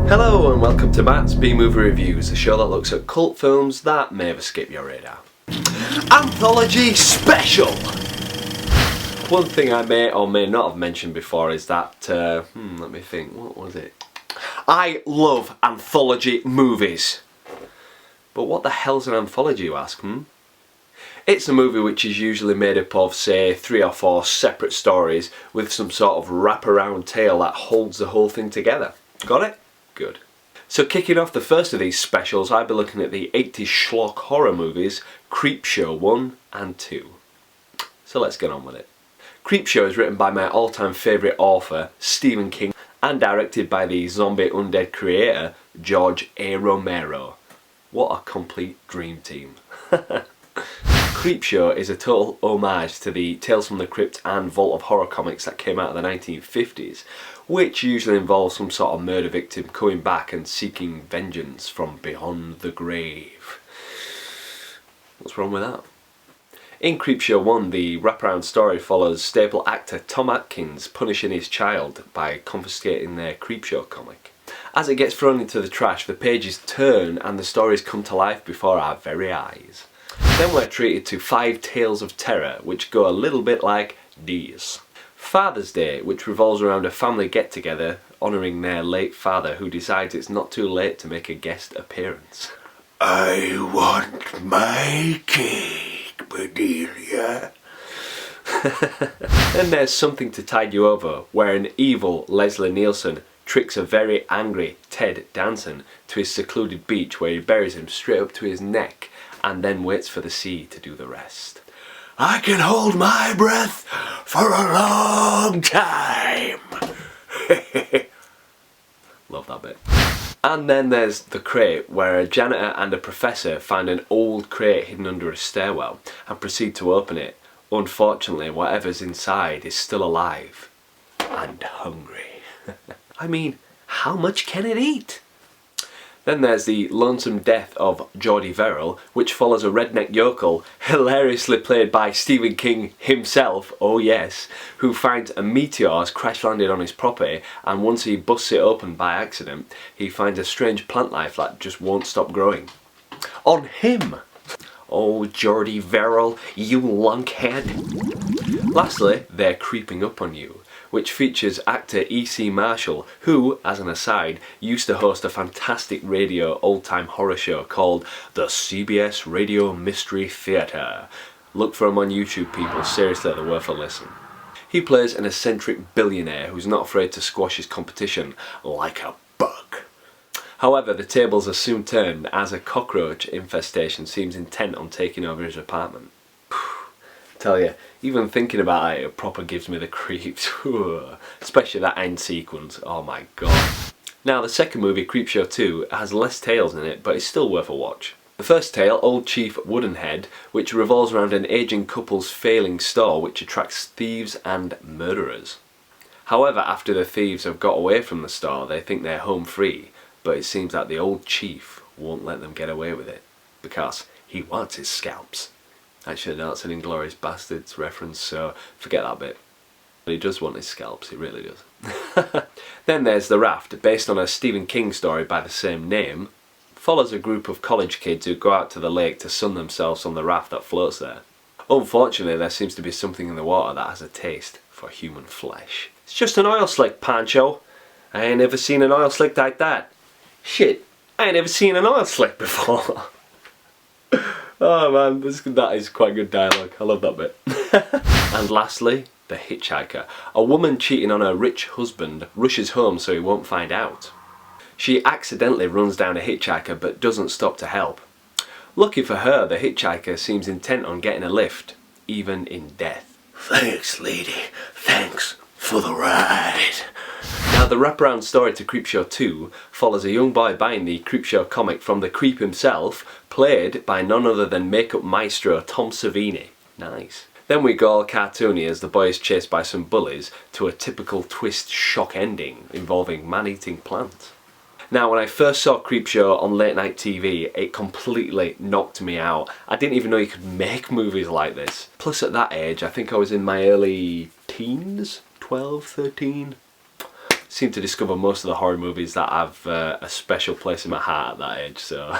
Hello and welcome to Matt's B-Movie Reviews, a show that looks at cult films that may have escaped your radar. Anthology Special! One thing I may or may not have mentioned before is that, let me think, what was it? I love anthology movies. But what the hell's an anthology, you ask, It's a movie which is usually made up of, say, 3 or 4 separate stories with some sort of wraparound tale that holds the whole thing together. Got it? Good. So kicking off the first of these specials, I'll be looking at the 80s schlock horror movies, Creepshow 1 and 2. So let's get on with it. Creepshow is written by my all-time favourite author, Stephen King, and directed by the zombie undead creator, George A. Romero. What a complete dream team. Creepshow is a total homage to the Tales from the Crypt and Vault of Horror comics that came out in the 1950s, which usually involves some sort of murder victim coming back and seeking vengeance from beyond the grave. What's wrong with that? In Creepshow 1, the wraparound story follows staple actor Tom Atkins punishing his child by confiscating their Creepshow comic. As it gets thrown into the trash, the pages turn and the stories come to life before our very eyes. Then we're treated to 5 tales of terror, which go a little bit like these. Father's Day, which revolves around a family get-together honouring their late father who decides it's not too late to make a guest appearance. I want my cake, Bedelia. Then there's Something to Tide You Over, where an evil Leslie Nielsen tricks a very angry Ted Danson to his secluded beach where he buries him straight up to his neck and then waits for the sea to do the rest. I can hold my breath for a long time. Love that bit. And then there's The Crate, where a janitor and a professor find an old crate hidden under a stairwell and proceed to open it. Unfortunately, whatever's inside is still alive and hungry. I mean, how much can it eat? Then there's The Lonesome Death of Geordie Verrill, which follows a redneck yokel, hilariously played by Stephen King himself, oh yes, who finds a meteor has crash landed on his property, and once he busts it open by accident, he finds a strange plant life that just won't stop growing. On him! Oh, Geordie Verrill, you lunkhead! Lastly, They're Creeping Up on You, which features actor E.C. Marshall, who, as an aside, used to host a fantastic radio old-time horror show called the CBS Radio Mystery Theatre. Look for him on YouTube, people, seriously, they're worth a listen. He plays an eccentric billionaire who's not afraid to squash his competition like a bug. However, the tables are soon turned as a cockroach infestation seems intent on taking over his apartment. Tell you, even thinking about it proper gives me the creeps. Especially that end sequence, oh my god. Now the second movie, Creepshow 2, has less tales in it, but it's still worth a watch. The first tale, Old Chief Woodenhead, which revolves around an aging couple's failing store which attracts thieves and murderers. However, after the thieves have got away from the store, they think they're home free, but it seems that the old chief won't let them get away with it, because he wants his scalps. Actually, no, it's an Inglourious Bastards reference, so forget that bit. But he does want his scalps, he really does. Then there's The Raft, based on a Stephen King story by the same name. Follows a group of college kids who go out to the lake to sun themselves on the raft that floats there. Unfortunately, there seems to be something in the water that has a taste for human flesh. It's just an oil slick, Pancho. I ain't ever seen an oil slick like that. Shit, I ain't ever seen an oil slick before. Oh man, that is quite good dialogue. I love that bit. And lastly, The Hitchhiker. A woman cheating on her rich husband rushes home so he won't find out. She accidentally runs down a hitchhiker but doesn't stop to help. Lucky for her, the hitchhiker seems intent on getting a lift, even in death. Thanks, lady. Thanks for the ride. Now the wraparound story to Creepshow 2 follows a young boy buying the Creepshow comic from the creep himself, played by none other than makeup maestro Tom Savini. Nice. Then we go all cartoony as the boy is chased by some bullies to a typical twist shock ending involving man-eating plants. Now when I first saw Creepshow on late night TV, it completely knocked me out. I didn't even know you could make movies like this. Plus at that age, I think I was in my early teens, 12, 13. Seemed to discover most of the horror movies that have a special place in my heart at that age, so...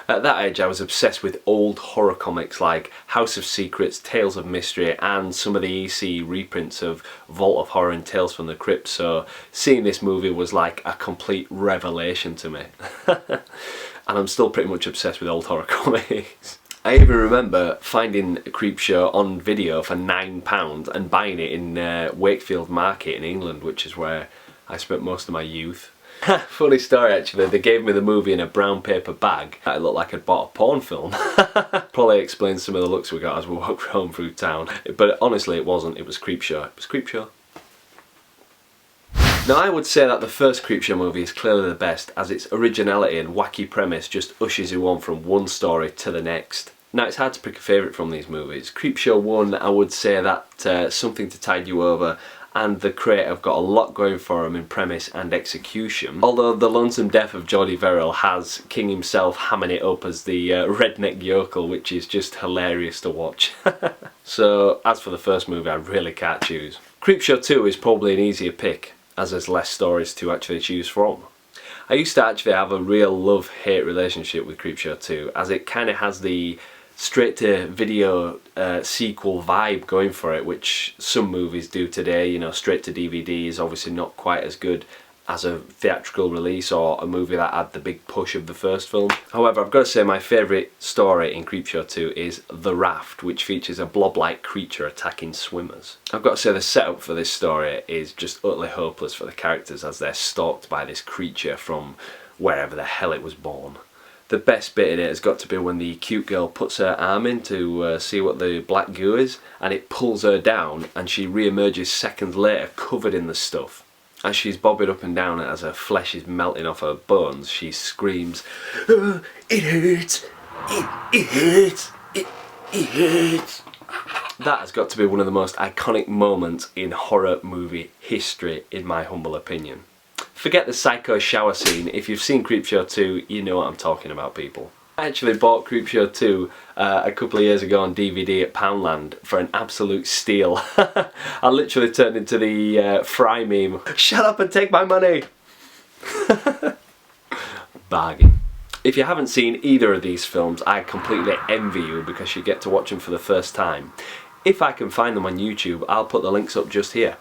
At that age I was obsessed with old horror comics like House of Secrets, Tales of Mystery, and some of the EC reprints of Vault of Horror and Tales from the Crypt, so seeing this movie was like a complete revelation to me. And I'm still pretty much obsessed with old horror comics. I even remember finding Creepshow on video for £9 and buying it in Wakefield Market in England, which is where I spent most of my youth. Funny story actually, they gave me the movie in a brown paper bag. It looked like I'd bought a porn film. Probably explains some of the looks we got as we walked home through town. But honestly it wasn't, it was Creepshow. It was Creepshow. Now I would say that the first Creepshow movie is clearly the best, as its originality and wacky premise just ushers you on from one story to the next. Now it's hard to pick a favourite from these movies. Creepshow 1, I would say that Something to Tide You Over and The Crate have got a lot going for them in premise and execution. Although The Lonesome Death of Geordie Verrill has King himself hamming it up as the redneck yokel, which is just hilarious to watch. So as for the first movie, I really can't choose. Creepshow 2 is probably an easier pick, as there's less stories to actually choose from. I used to actually have a real love-hate relationship with Creepshow 2, as it kind of has the straight-to-video sequel vibe going for it, which some movies do today. You know, straight to DVD is obviously not quite as good as a theatrical release or a movie that had the big push of the first film. However, I've got to say my favourite story in Creepshow 2 is The Raft, which features a blob-like creature attacking swimmers. I've got to say the setup for this story is just utterly hopeless for the characters as they're stalked by this creature from wherever the hell it was born. The best bit in it has got to be when the cute girl puts her arm in to see what the black goo is, and it pulls her down and she re-emerges seconds later covered in the stuff. As she's bobbing up and down as her flesh is melting off her bones, she screams, "Oh, it hurts! It hurts! It hurts!" That has got to be one of the most iconic moments in horror movie history, in my humble opinion. Forget the psycho shower scene. If you've seen Creepshow 2, you know what I'm talking about, people. I actually bought Creepshow 2 a couple of years ago on DVD at Poundland for an absolute steal. I literally turned into the Fry meme. Shut up and take my money! Bargain. If you haven't seen either of these films, I completely envy you because you get to watch them for the first time. If I can find them on YouTube, I'll put the links up just here.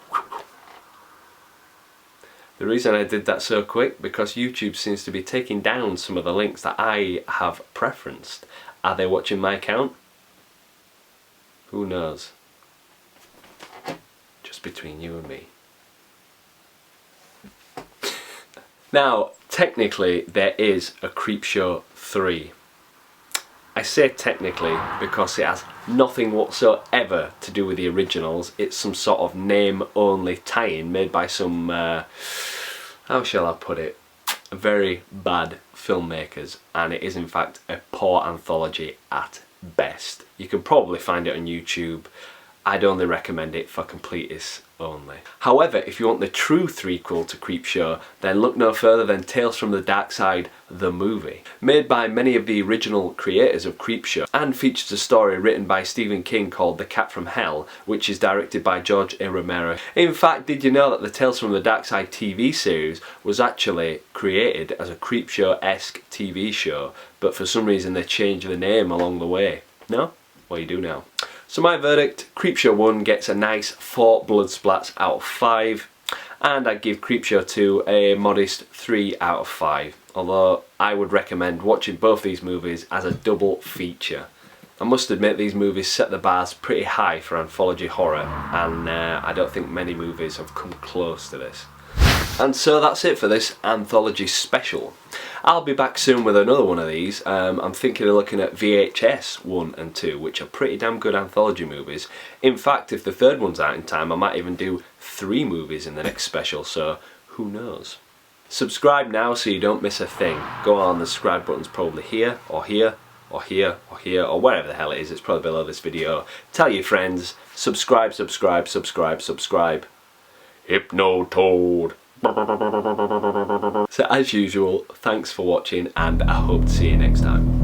The reason I did that so quick, because YouTube seems to be taking down some of the links that I have preferenced. Are they watching my account? Who knows? Just between you and me. Now, technically there is a Creepshow 3. I say technically because it has nothing whatsoever to do with the originals. It's some sort of name-only tie-in made by some, how shall I put it, very bad filmmakers, and it is in fact a poor anthology at best. You can probably find it on YouTube. I'd only recommend it for completists only. However, if you want the true threequel to Creepshow, then look no further than Tales from the Darkside, the movie. Made by many of the original creators of Creepshow, and features a story written by Stephen King called The Cat from Hell, which is directed by George A. Romero. In fact, did you know that the Tales from the Darkside TV series was actually created as a Creepshow-esque TV show, but for some reason they changed the name along the way? No? Well, you do now. So my verdict, Creepshow 1 gets a nice 4 blood splats out of 5, and I'd give Creepshow 2 a modest 3 out of 5, although I would recommend watching both these movies as a double feature. I must admit these movies set the bars pretty high for anthology horror, and I don't think many movies have come close to this. And so that's it for this anthology special. I'll be back soon with another one of these. I'm thinking of looking at VHS 1 and 2, which are pretty damn good anthology movies. In fact, if the third one's out in time, I might even do 3 movies in the next special, so who knows. Subscribe now so you don't miss a thing. Go on, the subscribe button's probably here, or here, or here, or here, or wherever the hell it is. It's probably below this video. Tell your friends. Subscribe, subscribe, subscribe, subscribe. Hypnotoad. So as usual, thanks for watching, and I hope to see you next time.